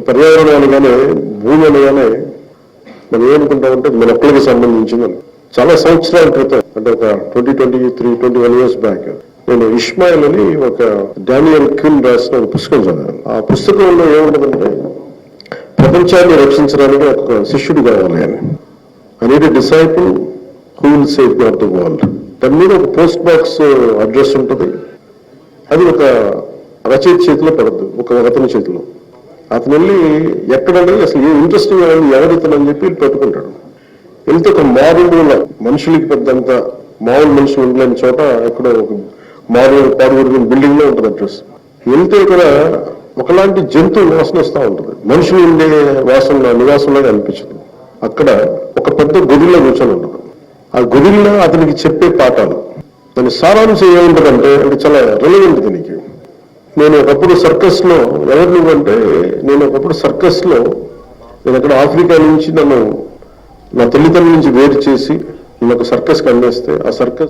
పర్యావరణం అనగానే భూమి అనగానే మనం ఏమనుకుంటామంటే మన ఒక్కరికి సంబంధించిందని. చాలా సంవత్సరాల క్రితం అంటే ఒక 21 years బ్యాక్ నేను ఇస్మాయిల్ అని ఒక డానియల్ క్విన్ రాసిన ఒక పుస్తకం చదివాను. ఆ పుస్తకంలో ఏముంటుందంటే ప్రపంచాన్ని రక్షించడానికి ఒక శిష్యుడు కావాలి అని. I need a disciple who will save God the world. దాని మీద ఒక పోస్ట్ బాక్స్ అడ్రస్ ఉంటుంది. అది ఒక రచయిత చేతిలో పడద్దు, ఒక అతని చేతిలో. అతను వెళ్ళి ఎక్కడంటే అసలు ఏ ఇంట్రెస్టింగ్ ఎవరితనని చెప్పి పెట్టుకుంటాడు. వెళ్తే ఒక మారుమూల మనుషులకి పెద్దంత మామూలు మనుషులు ఉండలేని చోట ఎక్కడో ఒక పాడుగురు బిల్డింగ్ లో ఉంటుంది అడ్రస్. వెళ్తే ఇక్కడ ఒకలాంటి జంతువు వాసన వస్తూ ఉంటుంది, మనుషులు ఉండే వాసన నివాసంలాగా అనిపించదు. అక్కడ ఒక పెద్ద గొదిలో కూర్చొని ఉంటుంది. ఆ గొదిలో అతనికి చెప్పే పాఠాలు, దాని సారాంశం ఏముంటుందంటే అంటే చాలా రిలవెంట్ దీనికి. నేను ఒకప్పుడు సర్కస్ లో ఎవరు నువ్వంటే నేను అక్కడ ఆఫ్రికా నుంచి నా తల్లిదండ్రుల నుంచి వేరు చేసి నేను ఒక సర్కస్కి అందేస్తే ఆ సర్కస్